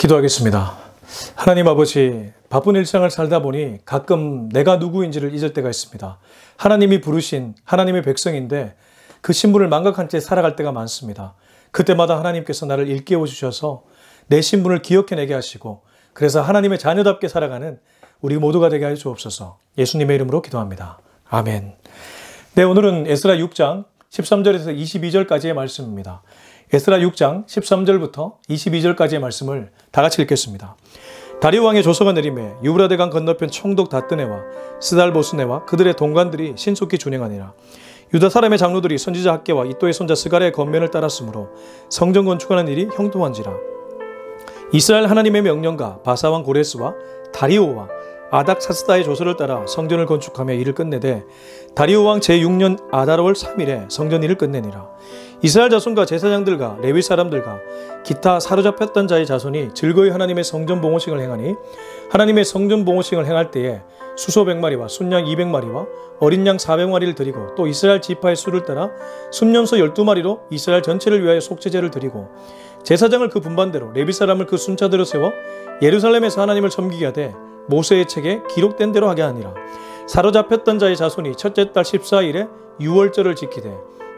기도하겠습니다. 하나님 아버지, 바쁜 일상을 살다 보니 가끔 내가 누구인지를 잊을 때가 있습니다. 하나님이 부르신 하나님의 백성인데 그 신분을 망각한 채 살아갈 때가 많습니다. 그때마다 하나님께서 나를 일깨워 주셔서 내 신분을 기억해내게 하시고 그래서 하나님의 자녀답게 살아가는 우리 모두가 되게 하여 주옵소서. 예수님의 이름으로 기도합니다. 아멘. 네, 오늘은 에스라 6장 13절에서 22절까지의 말씀입니다. 에스라 6장 13절부터 22절까지의 말씀을 다 같이 읽겠습니다. 다리오 왕의 조서가 내림에 유브라데강 건너편 총독 다뜨네와 스달보스네와 그들의 동관들이 신속히 준행하니라. 유다 사람의 장로들이 선지자 학개와 이또의 손자 스가랴의 권면을 따랐으므로 성전 건축하는 일이 형통한지라. 이스라엘 하나님의 명령과 바사왕 고레스와 다리오와 아닥사스다의 조서를 따라 성전을 건축하며 일을 끝내되 다리오 왕 제6년 아달월 3일에 성전 일을 끝내니라. 이스라엘 자손과 제사장들과 레위 사람들과 기타 사로잡혔던 자의 자손이 즐거이 하나님의 성전 봉헌식을 행하니 하나님의 성전 봉헌식을 행할 때에 수소 100마리와 순양 200마리와 어린 양 400마리를 드리고 또 이스라엘 지파의 수를 따라 순년소 12마리로 이스라엘 전체를 위하여 속죄제를 드리고 제사장을 그 분반대로 레위 사람을 그 순차대로 세워 예루살렘에서 하나님을 섬기게 하되 모세의 책에 기록된 대로 하게 하니라. 사로잡혔던 자의 자손이 첫째 달 14일에 유월절을 지키되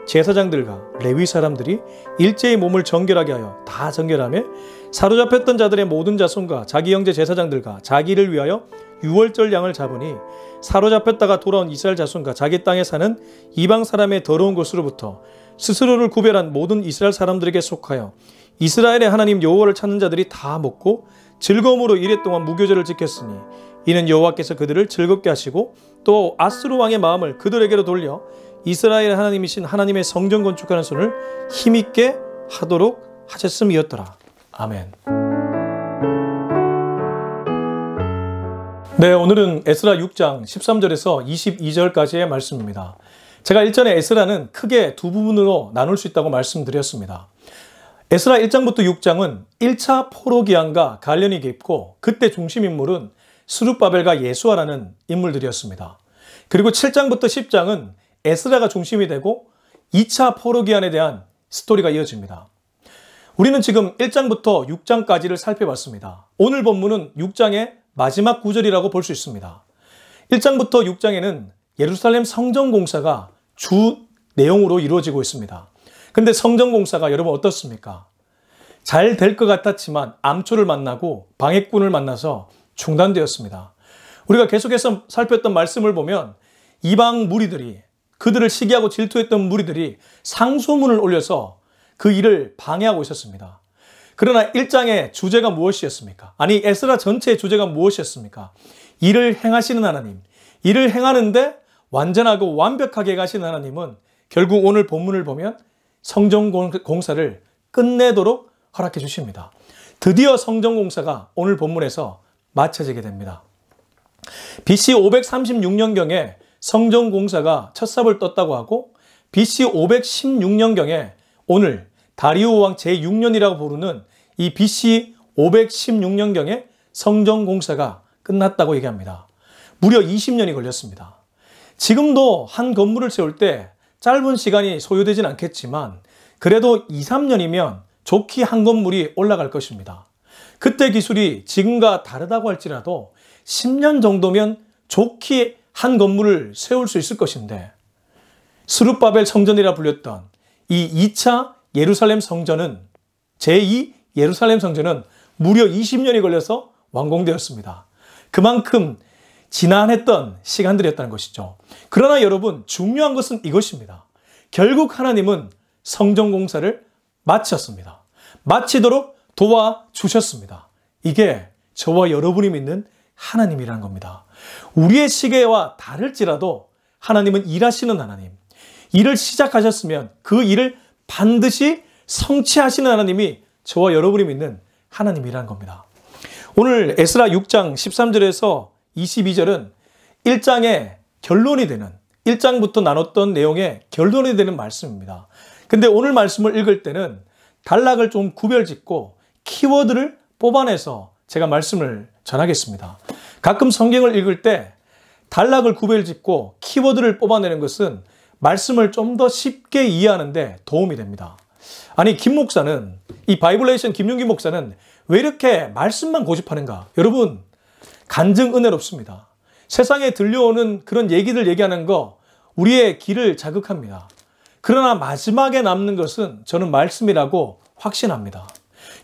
제사장들과 레위 사람들이 일제히 몸을 정결하게 하여 다 정결하며 사로잡혔던 자들의 모든 자손과 자기 형제 제사장들과 자기를 위하여 유월절 양을 잡으니 사로잡혔다가 돌아온 이스라엘 자손과 자기 땅에 사는 이방 사람의 더러운 것으로부터 스스로를 구별한 모든 이스라엘 사람들에게 속하여 이스라엘의 하나님 여호와를 찾는 자들이 다 먹고 즐거움으로 이랫동안 무교절을 지켰으니 이는 여호와께서 그들을 즐겁게 하시고 또 아스루 왕의 마음을 그들에게로 돌려 이스라엘의 하나님이신 하나님의 성전 건축하는 손을 힘있게 하도록 하셨음이었더라. 아멘. 네, 오늘은 에스라 6장 13절에서 22절까지의 말씀입니다. 제가 일전에 에스라는 크게 두 부분으로 나눌 수 있다고 말씀드렸습니다. 에스라 1장부터 6장은 1차 포로기한과 관련이 깊고 그때 중심인물은 스룹바벨과 예수아라는 인물들이었습니다. 그리고 7장부터 10장은 에스라가 중심이 되고 2차 포로기한에 대한 스토리가 이어집니다. 우리는 지금 1장부터 6장까지를 살펴봤습니다. 오늘 본문은 6장의 마지막 구절이라고 볼 수 있습니다. 1장부터 6장에는 예루살렘 성전 공사가 주 내용으로 이루어지고 있습니다. 근데 성전 공사가 여러분 어떻습니까? 잘 될 것 같았지만 암초를 만나고 방해꾼을 만나서 중단되었습니다. 우리가 계속해서 살폈던 말씀을 보면 이방 무리들이 그들을 시기하고 질투했던 무리들이 상소문을 올려서 그 일을 방해하고 있었습니다. 그러나 1장의 주제가 무엇이었습니까? 아니 에스라 전체의 주제가 무엇이었습니까? 일을 행하시는 하나님, 일을 행하는데 완전하고 완벽하게 가시는 하나님은 결국 오늘 본문을 보면 성전 공사를 끝내도록 허락해 주십니다. 드디어 성전 공사가 오늘 본문에서 마쳐지게 됩니다. BC 536년경에 성전 공사가 첫 삽을 떴다고 하고 BC 516년경에 오늘 다리오 왕 제6년이라고 부르는 이 BC 516년경에 성전 공사가 끝났다고 얘기합니다. 무려 20년이 걸렸습니다. 지금도 한 건물을 세울 때 짧은 시간이 소요되진 않겠지만 그래도 2, 3년이면 좋게 한 건물이 올라갈 것입니다. 그때 기술이 지금과 다르다고 할지라도 10년 정도면 좋게 한 건물을 세울 수 있을 것인데 스룹바벨 성전이라 불렸던 이 2차 예루살렘 성전은 제2 예루살렘 성전은 무려 20년이 걸려서 완공되었습니다. 그만큼 지난했던 시간들이었다는 것이죠. 그러나 여러분 중요한 것은 이것입니다. 결국 하나님은 성전 공사를 마쳤습니다. 마치도록 도와주셨습니다. 이게 저와 여러분이 믿는 하나님이라는 겁니다. 우리의 시계와 다를지라도 하나님은 일하시는 하나님. 일을 시작하셨으면 그 일을 반드시 성취하시는 하나님이 저와 여러분이 믿는 하나님이라는 겁니다. 오늘 에스라 6장 13절에서 22절은 1장의 결론이 되는 1장부터 나눴던 내용의 결론이 되는 말씀입니다. 근데 오늘 말씀을 읽을 때는 단락을 좀 구별짓고 키워드를 뽑아내서 제가 말씀을 전하겠습니다. 가끔 성경을 읽을 때 단락을 구별짓고 키워드를 뽑아내는 것은 말씀을 좀 더 쉽게 이해하는 데 도움이 됩니다. 아니, 김 목사는, 이 바이블레이션 김용기 목사는 왜 이렇게 말씀만 고집하는가? 여러분, 간증 은혜롭습니다. 세상에 들려오는 그런 얘기들 얘기하는 거 우리의 귀를 자극합니다. 그러나 마지막에 남는 것은 저는 말씀이라고 확신합니다.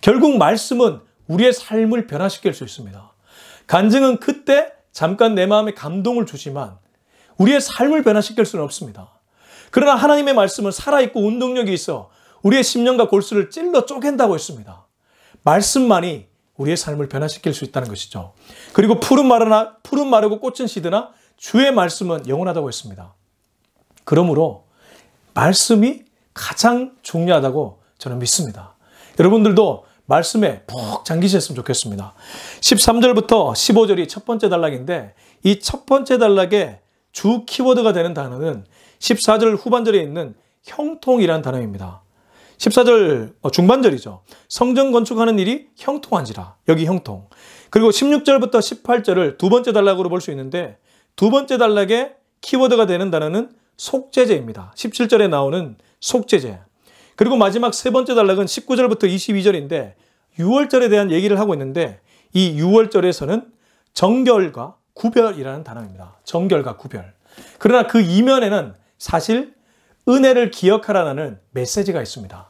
결국 말씀은 우리의 삶을 변화시킬 수 있습니다. 간증은 그때 잠깐 내 마음에 감동을 주지만 우리의 삶을 변화시킬 수는 없습니다. 그러나 하나님의 말씀은 살아있고 운동력이 있어 우리의 심령과 골수를 찔러 쪼갠다고 했습니다. 말씀만이 우리의 삶을 변화시킬 수 있다는 것이죠. 그리고 푸른 마르고 꽃은 시드나 주의 말씀은 영원하다고 했습니다. 그러므로 말씀이 가장 중요하다고 저는 믿습니다. 여러분들도 말씀에 푹 잠기셨으면 좋겠습니다. 13절부터 15절이 첫 번째 단락인데 이 첫 번째 단락의 주 키워드가 되는 단어는 14절 후반절에 있는 형통이라는 단어입니다. 14절 중반절이죠. 성전 건축하는 일이 형통한지라. 여기 형통. 그리고 16절부터 18절을 두 번째 단락으로 볼 수 있는데 두 번째 단락의 키워드가 되는 단어는 속죄제입니다. 17절에 나오는 속죄제. 그리고 마지막 세 번째 단락은 19절부터 22절인데 6월절에 대한 얘기를 하고 있는데 이 6월절에서는 정결과 구별이라는 단어입니다. 정결과 구별. 그러나 그 이면에는 사실 은혜를 기억하라는 메시지가 있습니다.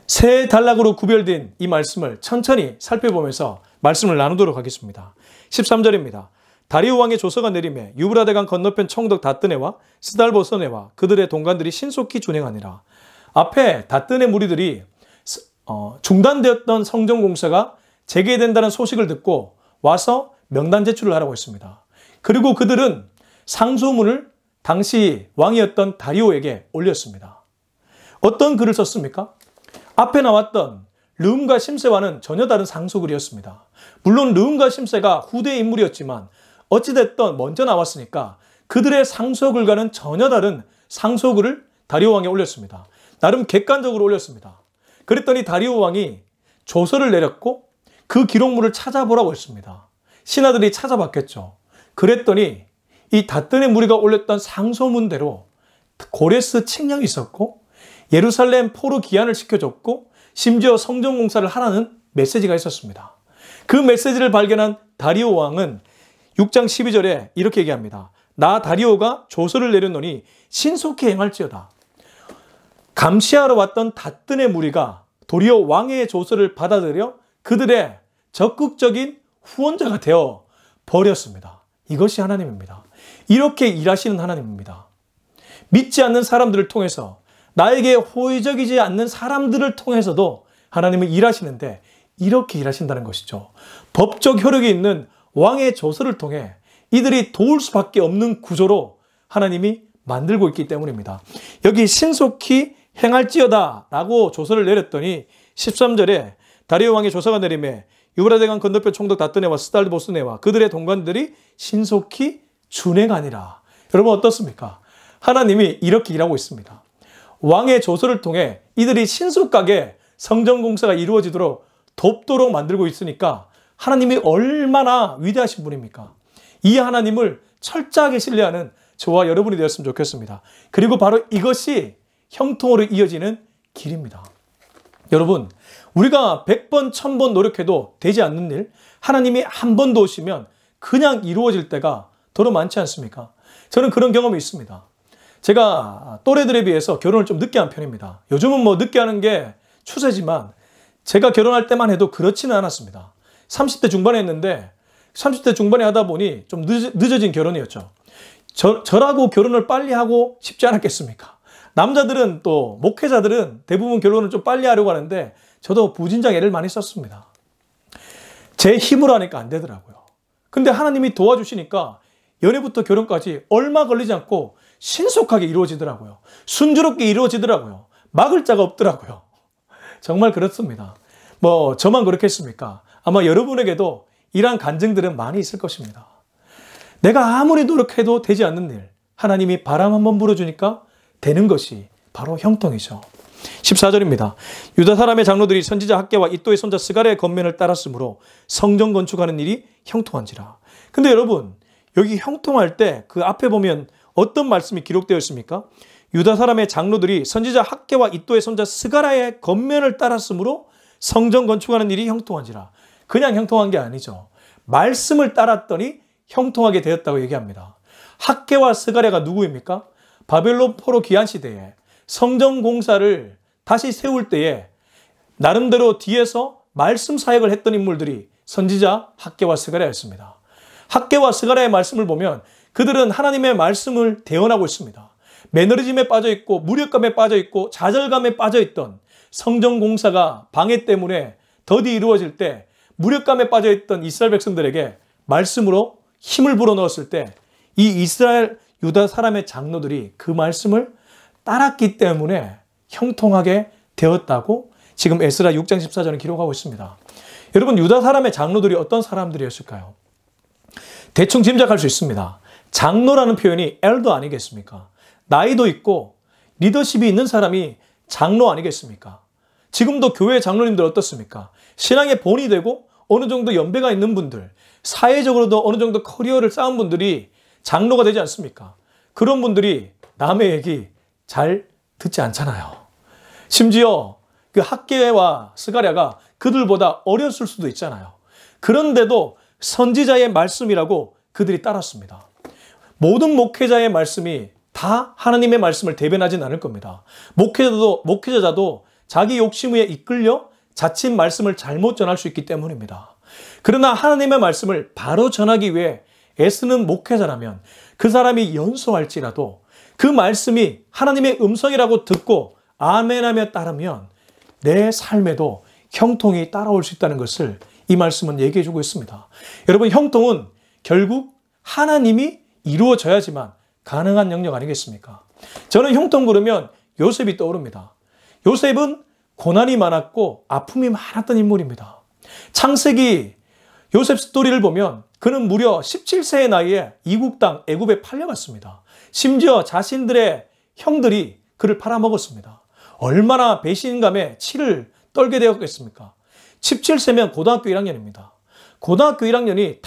세 단락으로 구별된 이 말씀을 천천히 살펴보면서 말씀을 나누도록 하겠습니다. 13절입니다. 다리오 왕의 조서가 내림에 유브라데강 건너편 총독 다뜨네와 스달보서네와 그들의 동관들이 신속히 준행하니라. 앞에 다뜨네 무리들이 중단되었던 성전 공사가 재개된다는 소식을 듣고 와서 명단 제출을 하라고 했습니다. 그리고 그들은 상소문을 당시 왕이었던 다리오에게 올렸습니다. 어떤 글을 썼습니까? 앞에 나왔던 르움과 심세와는 전혀 다른 상소글이었습니다. 물론 르움과 심세가 후대 인물이었지만 어찌됐든 먼저 나왔으니까 그들의 상소글과는 전혀 다른 상소글을 다리오 왕에 올렸습니다. 나름 객관적으로 올렸습니다. 그랬더니 다리오 왕이 조서를 내렸고 그 기록물을 찾아보라고 했습니다. 신하들이 찾아봤겠죠. 그랬더니 이 다뜨네 무리가 올렸던 상소문대로 고레스 칙령이 있었고 예루살렘 포로 기한을 시켜줬고 심지어 성전 공사를 하라는 메시지가 있었습니다. 그 메시지를 발견한 다리오 왕은 6장 12절에 이렇게 얘기합니다. 나 다리오가 조서를 내렸노니 신속히 행할지어다. 감시하러 왔던 다뜨네 무리가 도리어 왕의 조서를 받아들여 그들의 적극적인 후원자가 되어 버렸습니다. 이것이 하나님입니다. 이렇게 일하시는 하나님입니다. 믿지 않는 사람들을 통해서 나에게 호의적이지 않는 사람들을 통해서도 하나님은 일하시는데 이렇게 일하신다는 것이죠. 법적 효력이 있는 왕의 조서를 통해 이들이 도울 수밖에 없는 구조로 하나님이 만들고 있기 때문입니다. 여기 신속히 행할지어다 라고 조서를 내렸더니 13절에 다리오 왕의 조서가 내림에 유브라데강 건너편 총독 다뜨네와 스달보스네와 그들의 동관들이 신속히 준행하니라. 여러분 어떻습니까? 하나님이 이렇게 일하고 있습니다. 왕의 조서를 통해 이들이 신속하게 성전 공사가 이루어지도록 돕도록 만들고 있으니까 하나님이 얼마나 위대하신 분입니까? 이 하나님을 철저하게 신뢰하는 저와 여러분이 되었으면 좋겠습니다. 그리고 바로 이것이 형통으로 이어지는 길입니다. 여러분, 우리가 100번, 1000번 노력해도 되지 않는 일, 하나님이 한 번 도우시면 그냥 이루어질 때가 더러 많지 않습니까? 저는 그런 경험이 있습니다. 제가 또래들에 비해서 결혼을 좀 늦게 한 편입니다. 요즘은 뭐 늦게 하는 게 추세지만 제가 결혼할 때만 해도 그렇지는 않았습니다. 30대 중반에 했는데 30대 중반에 하다 보니 좀 늦어진 결혼이었죠. 저라고 결혼을 빨리 하고 싶지 않았겠습니까? 남자들은 또 목회자들은 대부분 결혼을 좀 빨리 하려고 하는데 저도 부진장 애를 많이 썼습니다. 제 힘으로 하니까 안 되더라고요. 근데 하나님이 도와주시니까 연애부터 결혼까지 얼마 걸리지 않고 신속하게 이루어지더라고요. 순조롭게 이루어지더라고요. 막을 자가 없더라고요. 정말 그렇습니다. 뭐 저만 그렇겠습니까? 아마 여러분에게도 이러한 간증들은 많이 있을 것입니다. 내가 아무리 노력해도 되지 않는 일, 하나님이 바람 한번 불어주니까 되는 것이 바로 형통이죠. 14절입니다. 유다 사람의 장로들이 선지자 학개와 이또의 손자 스가랴의 겉면을 따랐으므로 성전 건축하는 일이 형통한지라. 근데 여러분, 여기 형통할 때 그 앞에 보면 어떤 말씀이 기록되어 있습니까? 유다 사람의 장로들이 선지자 학개와 이도의 손자 스가랴의 겉면을 따랐으므로 성전 건축하는 일이 형통한지라. 그냥 형통한 게 아니죠. 말씀을 따랐더니 형통하게 되었다고 얘기합니다. 학개와 스가랴가 누구입니까? 바벨론 포로 기한 시대에 성전 공사를 다시 세울 때에 나름대로 뒤에서 말씀 사역을 했던 인물들이 선지자 학개와 스가랴였습니다. 학개와 스가랴의 말씀을 보면 그들은 하나님의 말씀을 대언하고 있습니다. 매너리즘에 빠져 있고 무력감에 빠져 있고 좌절감에 빠져 있던 성전 공사가 방해 때문에 더디 이루어질 때 무력감에 빠져 있던 이스라엘 백성들에게 말씀으로 힘을 불어넣었을 때 이 이스라엘 유다 사람의 장로들이 그 말씀을 따랐기 때문에 형통하게 되었다고 지금 에스라 6장 14절은 기록하고 있습니다. 여러분, 유다 사람의 장로들이 어떤 사람들이었을까요? 대충 짐작할 수 있습니다. 장로라는 표현이 엘더 아니겠습니까? 나이도 있고 리더십이 있는 사람이 장로 아니겠습니까? 지금도 교회 장로님들 어떻습니까? 신앙의 본이 되고 어느 정도 연배가 있는 분들, 사회적으로도 어느 정도 커리어를 쌓은 분들이 장로가 되지 않습니까? 그런 분들이 남의 얘기 잘 듣지 않잖아요. 심지어 그 학개와 스가랴가 그들보다 어렸을 수도 있잖아요. 그런데도 선지자의 말씀이라고 그들이 따랐습니다. 모든 목회자의 말씀이 다 하나님의 말씀을 대변하진 않을 겁니다. 목회자도 자기 욕심 위에 이끌려 자칫 말씀을 잘못 전할 수 있기 때문입니다. 그러나 하나님의 말씀을 바로 전하기 위해 애쓰는 목회자라면 그 사람이 연소할지라도 그 말씀이 하나님의 음성이라고 듣고 아멘하며 따르면 내 삶에도 형통이 따라올 수 있다는 것을 이 말씀은 얘기해 주고 있습니다. 여러분, 형통은 결국 하나님이 이루어져야지만 가능한 영역 아니겠습니까? 저는 형통 그러면 요셉이 떠오릅니다. 요셉은 고난이 많았고 아픔이 많았던 인물입니다. 창세기 요셉 스토리를 보면 그는 무려 17세의 나이에 이국 땅 애굽에 팔려갔습니다. 심지어 자신들의 형들이 그를 팔아먹었습니다. 얼마나 배신감에 치를 떨게 되었겠습니까? 17세면 고등학교 1학년입니다. 고등학교 1학년이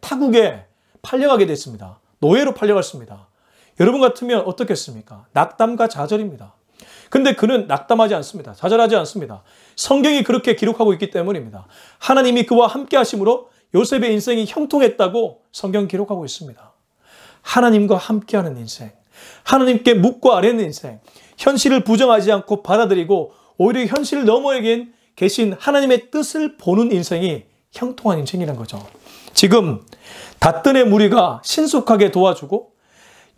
타국에 팔려가게 됐습니다. 노예로 팔려갔습니다. 여러분 같으면 어떻겠습니까? 낙담과 좌절입니다. 근데 그는 낙담하지 않습니다. 좌절하지 않습니다. 성경이 그렇게 기록하고 있기 때문입니다. 하나님이 그와 함께 하심으로 요셉의 인생이 형통했다고 성경 기록하고 있습니다. 하나님과 함께하는 인생, 하나님께 묵고 아뢰는 인생, 현실을 부정하지 않고 받아들이고 오히려 현실 너머에 계신 하나님의 뜻을 보는 인생이 형통한 인생이라는 거죠. 지금 닷든의 무리가 신속하게 도와주고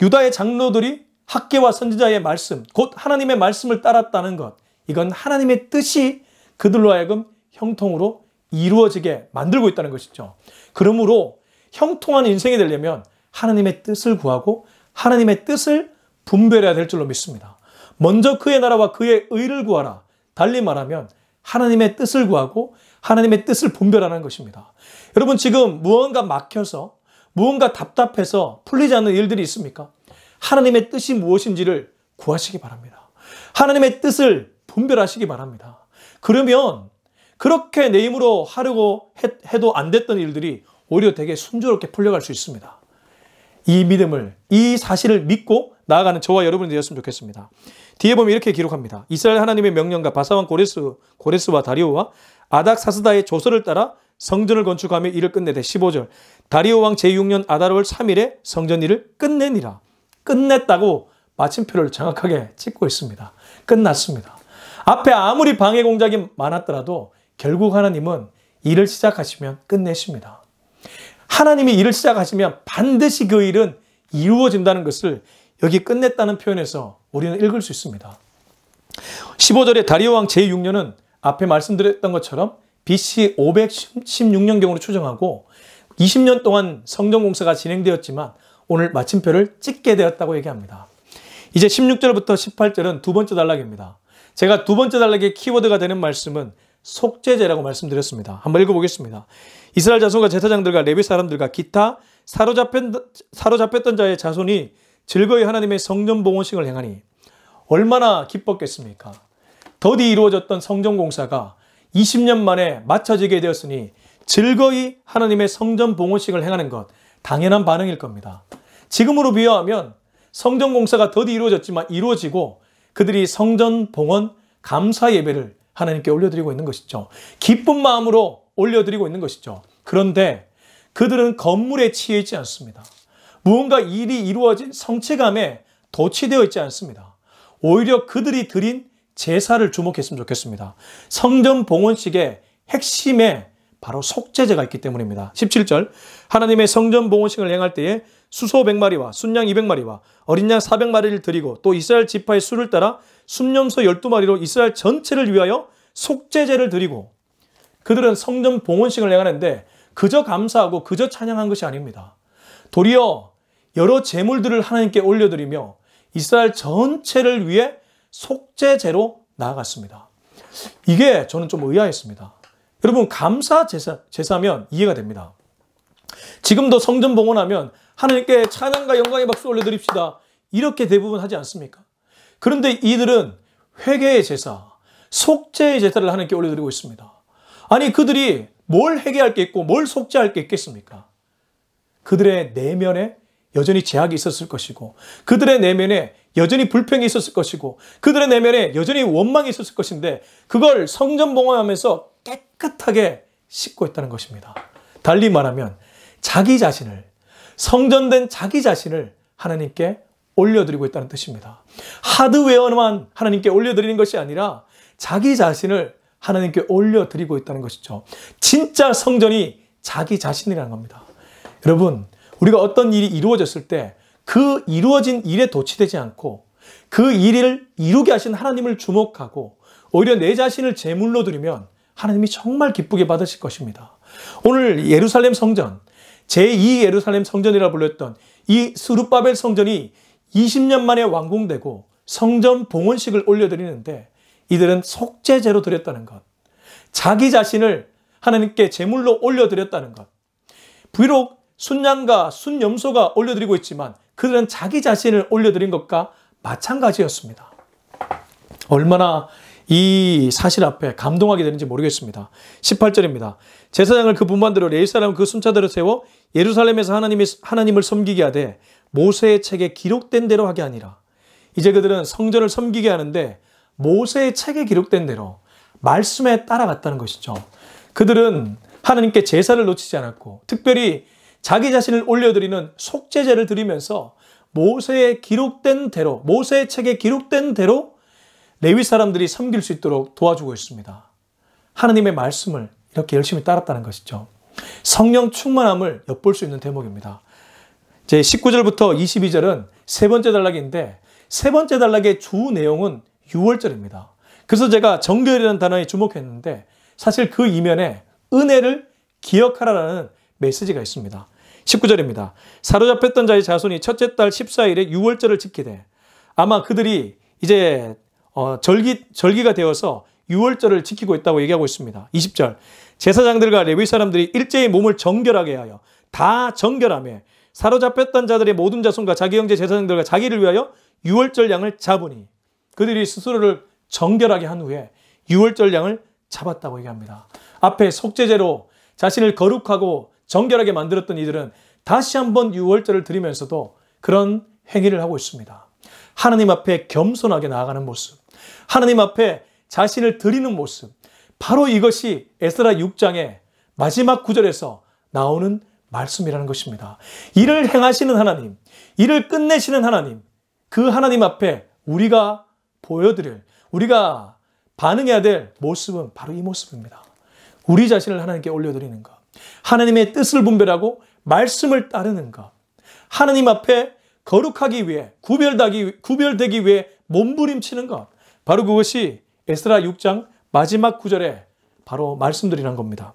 유다의 장로들이 학개와 선지자의 말씀, 곧 하나님의 말씀을 따랐다는 것, 이건 하나님의 뜻이 그들로 하여금 형통으로 이루어지게 만들고 있다는 것이죠. 그러므로 형통한 인생이 되려면 하나님의 뜻을 구하고 하나님의 뜻을 분별해야 될 줄로 믿습니다. 먼저 그의 나라와 그의 의를 구하라. 달리 말하면 하나님의 뜻을 구하고 하나님의 뜻을 분별하는 것입니다. 여러분, 지금 무언가 막혀서 무언가 답답해서 풀리지 않는 일들이 있습니까? 하나님의 뜻이 무엇인지를 구하시기 바랍니다. 하나님의 뜻을 분별하시기 바랍니다. 그러면 그렇게 내 힘으로 하려고 해도 안 됐던 일들이 오히려 되게 순조롭게 풀려갈 수 있습니다. 이 믿음을, 이 사실을 믿고 나아가는 저와 여러분이 되었으면 좋겠습니다. 뒤에 보면 이렇게 기록합니다. 이스라엘 하나님의 명령과 바사왕 고레스와 다리오와 아닥사스다의 조서를 따라 성전을 건축하며 일을 끝내되 15절 다리오 왕 제6년 아달월 3일에 성전 일을 끝내니라. 끝냈다고 마침표를 정확하게 찍고 있습니다. 끝났습니다. 앞에 아무리 방해 공작이 많았더라도 결국 하나님은 일을 시작하시면 끝내십니다. 하나님이 일을 시작하시면 반드시 그 일은 이루어진다는 것을 여기 끝냈다는 표현에서 우리는 읽을 수 있습니다. 15절에 다리오 왕 제6년은 앞에 말씀드렸던 것처럼 BC 516년경으로 추정하고 20년 동안 성전 공사가 진행되었지만 오늘 마침표를 찍게 되었다고 얘기합니다. 이제 16절부터 18절은 두 번째 단락입니다. 제가 두 번째 단락의 키워드가 되는 말씀은 속죄제라고 말씀드렸습니다. 한번 읽어보겠습니다. 이스라엘 자손과 제사장들과 레위 사람들과 기타 사로잡혔던 자의 자손이 즐거이 하나님의 성전 봉헌식을 행하니 얼마나 기뻤겠습니까? 더디 이루어졌던 성전 공사가 20년 만에 마쳐지게 되었으니 즐거이 하나님의 성전 봉헌식을 행하는 것 당연한 반응일 겁니다. 지금으로 비유하면 성전 공사가 더디 이루어졌지만 이루어지고 그들이 성전 봉헌 감사 예배를 하나님께 올려드리고 있는 것이죠. 기쁜 마음으로 올려드리고 있는 것이죠. 그런데 그들은 건물에 치여 있지 않습니다. 무언가 일이 이루어진 성취감에 도취되어 있지 않습니다. 오히려 그들이 드린 제사를 주목했으면 좋겠습니다. 성전 봉헌식의 핵심에 바로 속죄제가 있기 때문입니다. 17절 하나님의 성전 봉헌식을 행할 때에 수소 100마리와 순양 200마리와 어린 양 400마리를 드리고 또 이스라엘 지파의 수를 따라 순염소 12마리로 이스라엘 전체를 위하여 속죄제를 드리고 그들은 성전 봉헌식을 행하는데 그저 감사하고 그저 찬양한 것이 아닙니다. 도리어 여러 제물들을 하나님께 올려드리며 이스라엘 전체를 위해 속죄제로 나아갔습니다. 이게 저는 좀 의아했습니다. 여러분 감사 제사면 이해가 됩니다. 지금도 성전 봉헌하면 하나님께 찬양과 영광의 박수 올려드립시다. 이렇게 대부분 하지 않습니까? 그런데 이들은 회개의 제사, 속죄의 제사를 하나님께 올려드리고 있습니다. 아니 그들이 뭘 회개할 게 있고 뭘 속죄할 게 있겠습니까? 그들의 내면에 여전히 제약이 있었을 것이고 그들의 내면에 여전히 불평이 있었을 것이고 그들의 내면에 여전히 원망이 있었을 것인데 그걸 성전 봉헌하면서 깨끗하게 씻고 있다는 것입니다. 달리 말하면 자기 자신을 성전된 자기 자신을 하나님께 올려드리고 있다는 뜻입니다. 하드웨어만 하나님께 올려드리는 것이 아니라 자기 자신을 하나님께 올려드리고 있다는 것이죠. 진짜 성전이 자기 자신이라는 겁니다. 여러분 우리가 어떤 일이 이루어졌을 때 그 이루어진 일에 도취되지 않고 그 일을 이루게 하신 하나님을 주목하고 오히려 내 자신을 제물로 드리면 하나님이 정말 기쁘게 받으실 것입니다. 오늘 예루살렘 성전, 제2 예루살렘 성전이라 불렸던 이 스룹바벨 성전이 20년 만에 완공되고 성전 봉헌식을 올려드리는데 이들은 속죄제로 드렸다는 것, 자기 자신을 하나님께 제물로 올려드렸다는 것. 비록 순양과 순염소가 올려드리고 있지만 그들은 자기 자신을 올려드린 것과 마찬가지였습니다. 얼마나 이 사실 앞에 감동하게 되는지 모르겠습니다. 18절입니다. 제사장을 그 분반대로 레위 사람은 그 순차대로 세워 예루살렘에서 하나님을 섬기게 하되 모세의 책에 기록된 대로 하게 하니라. 이제 그들은 성전을 섬기게 하는데 모세의 책에 기록된 대로 말씀에 따라갔다는 것이죠. 그들은 하나님께 제사를 놓치지 않았고 특별히 자기 자신을 올려드리는 속죄제를 드리면서 모세의 기록된 대로, 모세의 책에 기록된 대로 레위 사람들이 섬길 수 있도록 도와주고 있습니다. 하나님의 말씀을 이렇게 열심히 따랐다는 것이죠. 성령 충만함을 엿볼 수 있는 대목입니다. 제 19절부터 22절은 세 번째 단락인데 세 번째 단락의 주 내용은 유월절입니다. 그래서 제가 정결이라는 단어에 주목했는데 사실 그 이면에 은혜를 기억하라라는 메시지가 있습니다. 19절입니다. 사로잡혔던 자의 자손이 첫째 달 14일에 유월절을 지키되 아마 그들이 이제 절기가 되어서 유월절을 지키고 있다고 얘기하고 있습니다. 20절 제사장들과 레위 사람들이 일제히 몸을 정결하게 하여 다 정결하며 사로잡혔던 자들의 모든 자손과 자기 형제 제사장들과 자기를 위하여 유월절 양을 잡으니 그들이 스스로를 정결하게 한 후에 유월절 양을 잡았다고 얘기합니다. 앞에 속죄제로 자신을 거룩하고 정결하게 만들었던 이들은 다시 한번 유월절을 드리면서도 그런 행위를 하고 있습니다. 하나님 앞에 겸손하게 나아가는 모습, 하나님 앞에 자신을 드리는 모습, 바로 이것이 에스라 6장의 마지막 구절에서 나오는 말씀이라는 것입니다. 이를 행하시는 하나님, 이를 끝내시는 하나님, 그 하나님 앞에 우리가 보여드릴, 우리가 반응해야 될 모습은 바로 이 모습입니다. 우리 자신을 하나님께 올려드리는 것, 하나님의 뜻을 분별하고 말씀을 따르는 것, 하나님 앞에 거룩하기 위해, 구별되기 위해 몸부림치는 것, 바로 그것이 에스라 6장 마지막 구절에 바로 말씀드리는 겁니다.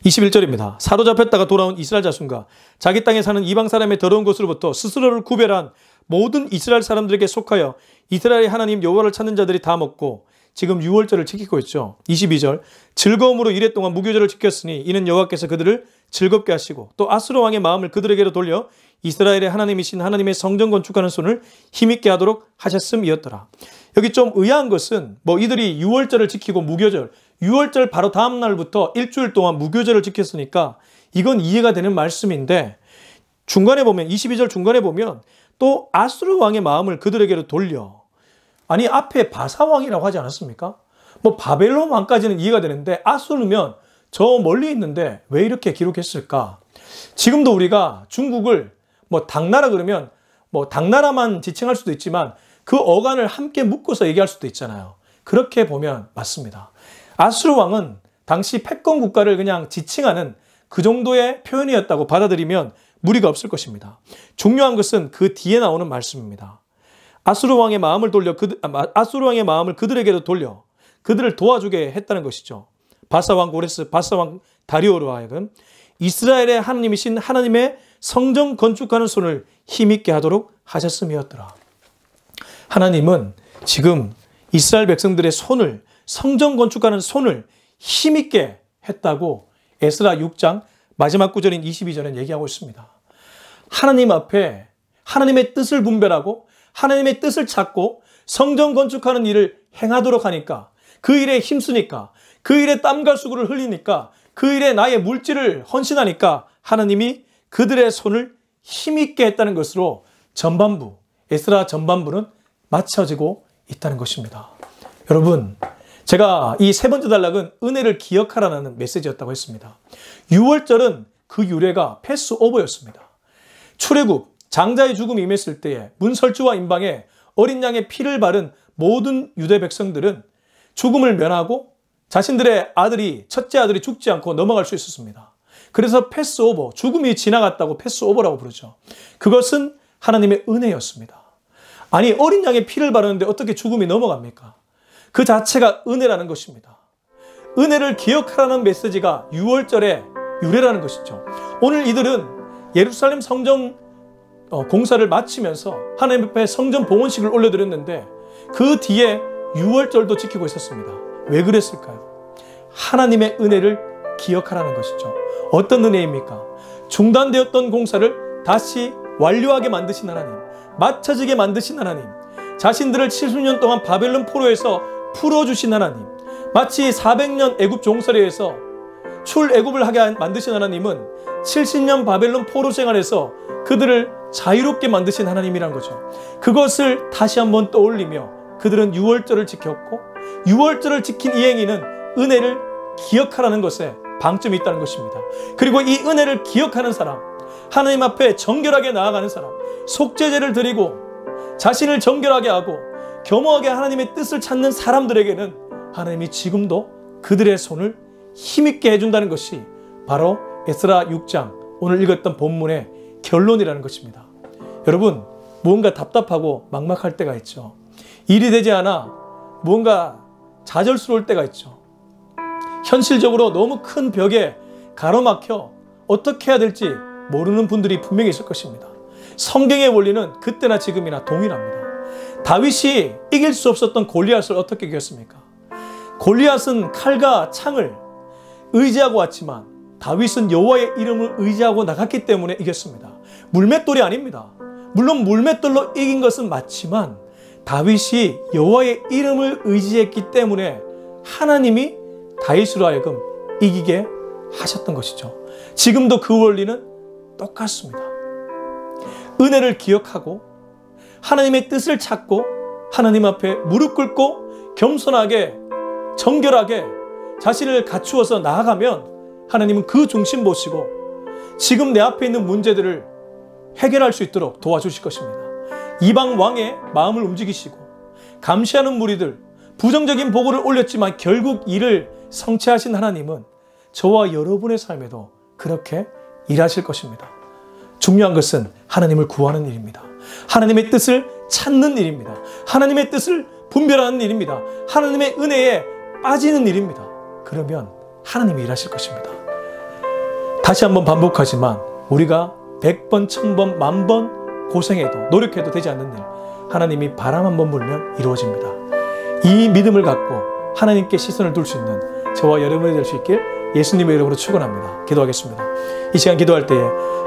21절입니다. 사로잡혔다가 돌아온 이스라엘 자손과 자기 땅에 사는 이방 사람의 더러운 것으로부터 스스로를 구별한 모든 이스라엘 사람들에게 속하여 이스라엘의 하나님 여호와를 찾는 자들이 다 먹고 지금 유월절을 지키고 있죠. 22절 즐거움으로 이래 동안 무교절을 지켰으니 이는 여호와께서 그들을 즐겁게 하시고 또 아수르 왕의 마음을 그들에게로 돌려 이스라엘의 하나님이신 하나님의 성전 건축하는 손을 힘있게 하도록 하셨음이었더라. 여기 좀 의아한 것은 이들이 유월절을 지키고 무교절, 유월절 바로 다음 날부터 일주일 동안 무교절을 지켰으니까 이건 이해가 되는 말씀인데 중간에 보면 22절 중간에 보면 또 아수르 왕의 마음을 그들에게로 돌려. 아니, 앞에 바사 왕이라고 하지 않았습니까? 뭐 바벨론 왕까지는 이해가 되는데 아수르면 저 멀리 있는데 왜 이렇게 기록했을까? 지금도 우리가 중국을 뭐 당나라 그러면 뭐 당나라만 지칭할 수도 있지만 그 어간을 함께 묶어서 얘기할 수도 있잖아요. 그렇게 보면 맞습니다. 아수르 왕은 당시 패권 국가를 그냥 지칭하는 그 정도의 표현이었다고 받아들이면 무리가 없을 것입니다. 중요한 것은 그 뒤에 나오는 말씀입니다. 아수르 왕의 마음을 그들에게로 돌려 그들을 도와주게 했다는 것이죠. 바사 왕 고레스, 바사 왕 다리오로 하여금 이스라엘의 하나님이신 하나님의 성전 건축하는 손을 힘있게 하도록 하셨음이었더라. 하나님은 지금 이스라엘 백성들의 손을, 성전 건축하는 손을 힘있게 했다고 에스라 6장 마지막 구절인 22절은 얘기하고 있습니다. 하나님 앞에 하나님의 뜻을 분별하고 하나님의 뜻을 찾고 성전 건축하는 일을 행하도록 하니까, 그 일에 힘쓰니까, 그 일에 땀과 수고를 흘리니까, 그 일에 나의 물질을 헌신하니까 하나님이 그들의 손을 힘있게 했다는 것으로 전반부, 에스라 전반부는 맞춰지고 있다는 것입니다. 여러분, 제가 이 세 번째 단락은 은혜를 기억하라는 메시지였다고 했습니다. 6월절은 그 유래가 패스오버였습니다. 출애굽, 장자의 죽음이 임했을 때에 문설주와 임방에 어린 양의 피를 바른 모든 유대 백성들은 죽음을 면하고 자신들의 아들이, 첫째 아들이 죽지 않고 넘어갈 수 있었습니다. 그래서 패스오버, 죽음이 지나갔다고 패스오버라고 부르죠. 그것은 하나님의 은혜였습니다. 아니, 어린 양의 피를 바르는데 어떻게 죽음이 넘어갑니까? 그 자체가 은혜라는 것입니다. 은혜를 기억하라는 메시지가 6월절의 유래라는 것이죠. 오늘 이들은 예루살렘 성전 공사를 마치면서 하나님 앞에 성전 봉헌식을 올려드렸는데 그 뒤에 6월절도 지키고 있었습니다. 왜 그랬을까요? 하나님의 은혜를 기억하라는 것이죠. 어떤 은혜입니까? 중단되었던 공사를 다시 완료하게 만드신 하나님, 맞춰지게 만드신 하나님, 자신들을 70년 동안 바벨론 포로에서 풀어주신 하나님, 마치 400년 애굽 종살이에서 출애굽을 하게 만드신 하나님은 70년 바벨론 포로 생활에서 그들을 자유롭게 만드신 하나님이란 거죠. 그것을 다시 한번 떠올리며 그들은 6월절을 지켰고 6월절을 지킨 이 행위는 은혜를 기억하라는 것에 방점이 있다는 것입니다. 그리고 이 은혜를 기억하는 사람, 하나님 앞에 정결하게 나아가는 사람, 속죄제를 드리고 자신을 정결하게 하고 겸허하게 하나님의 뜻을 찾는 사람들에게는 하나님이 지금도 그들의 손을 힘있게 해준다는 것이 바로 에스라 6장 오늘 읽었던 본문의 결론이라는 것입니다. 여러분, 무언가 답답하고 막막할 때가 있죠. 일이 되지 않아 무언가 좌절스러울 때가 있죠. 현실적으로 너무 큰 벽에 가로막혀 어떻게 해야 될지 모르는 분들이 분명히 있을 것입니다. 성경의 원리는 그때나 지금이나 동일합니다. 다윗이 이길 수 없었던 골리앗을 어떻게 이겼습니까? 골리앗은 칼과 창을 의지하고 왔지만 다윗은 여호와의 이름을 의지하고 나갔기 때문에 이겼습니다. 물맷돌이 아닙니다. 물론 물맷돌로 이긴 것은 맞지만 다윗이 여호와의 이름을 의지했기 때문에 하나님이 다윗으로 하여금 이기게 하셨던 것이죠. 지금도 그 원리는 똑같습니다. 은혜를 기억하고 하나님의 뜻을 찾고 하나님 앞에 무릎 꿇고 겸손하게 정결하게 자신을 갖추어서 나아가면 하나님은 그 중심 보시고 지금 내 앞에 있는 문제들을 해결할 수 있도록 도와주실 것입니다. 이방 왕의 마음을 움직이시고 감시하는 무리들, 부정적인 보고를 올렸지만 결국 이를 성취하신 하나님은 저와 여러분의 삶에도 그렇게 일하실 것입니다. 중요한 것은 하나님을 구하는 일입니다. 하나님의 뜻을 찾는 일입니다. 하나님의 뜻을 분별하는 일입니다. 하나님의 은혜에 빠지는 일입니다. 그러면 하나님이 일하실 것입니다. 다시 한번 반복하지만 우리가 100번, 1000번, 10,000번 고생해도 노력해도 되지 않는 일, 하나님이 바람 한번 불면 이루어집니다. 이 믿음을 갖고 하나님께 시선을 둘 수 있는 저와 여러분이 될 수 있길 예수님의 이름으로 축원합니다. 기도하겠습니다. 이 시간 기도할 때에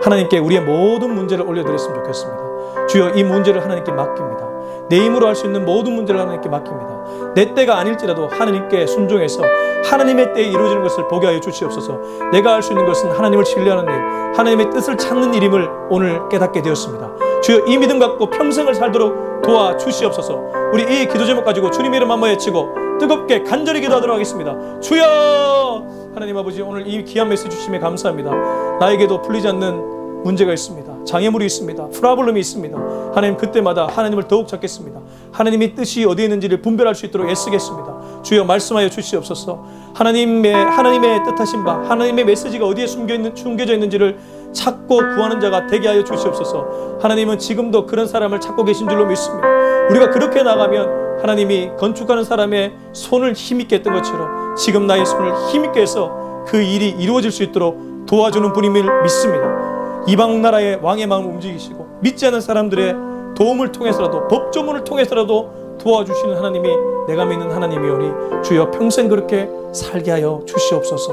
하나님께 우리의 모든 문제를 올려드렸으면 좋겠습니다. 주여, 이 문제를 하나님께 맡깁니다. 내 힘으로 할 수 있는 모든 문제를 하나님께 맡깁니다. 내 때가 아닐지라도 하나님께 순종해서 하나님의 때에 이루어지는 것을 보게 하여 주시옵소서. 내가 할 수 있는 것은 하나님을 신뢰하는 일, 하나님의 뜻을 찾는 일임을 오늘 깨닫게 되었습니다. 주여 이 믿음 갖고 평생을 살도록 도와주시옵소서. 우리 이 기도 제목 가지고 주님 이름 한번 외치고 뜨겁게 간절히 기도하도록 하겠습니다. 주여! 하나님 아버지, 오늘 이 귀한 메시지 주심에 감사합니다. 나에게도 풀리지 않는 문제가 있습니다. 장애물이 있습니다. 프라블럼이 있습니다. 하나님, 그때마다 하나님을 더욱 찾겠습니다. 하나님의 뜻이 어디에 있는지를 분별할 수 있도록 애쓰겠습니다. 주여 말씀하여 주시옵소서. 하나님의 뜻하신 바, 하나님의 메시지가 어디에 숨겨져 있는지를 찾고 구하는 자가 되게 하여 주시옵소서. 하나님은 지금도 그런 사람을 찾고 계신 줄로 믿습니다. 우리가 그렇게 나가면 하나님이 건축하는 사람의 손을 힘있게 했던 것처럼 지금 나의 손을 힘있게 해서 그 일이 이루어질 수 있도록 도와주는 분임을 믿습니다. 이방 나라의 왕의 마음을 움직이시고 믿지 않는 사람들의 도움을 통해서라도, 법조문을 통해서라도 도와주시는 하나님이 내가 믿는 하나님이오니 주여 평생 그렇게 살게 하여 주시옵소서.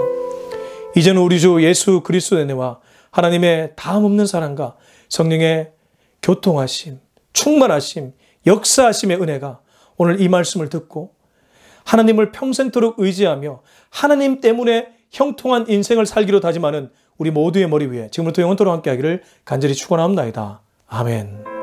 이제는 우리 주 예수 그리스도의 은혜와 하나님의 다음 없는 사랑과 성령의 교통하심, 충만하심, 역사하심의 은혜가 오늘 이 말씀을 듣고 하나님을 평생토록 의지하며 하나님 때문에 형통한 인생을 살기로 다짐하는 우리 모두의 머리 위에 지금부터 영원토록 함께 하기를 간절히 축원합니다. 아멘.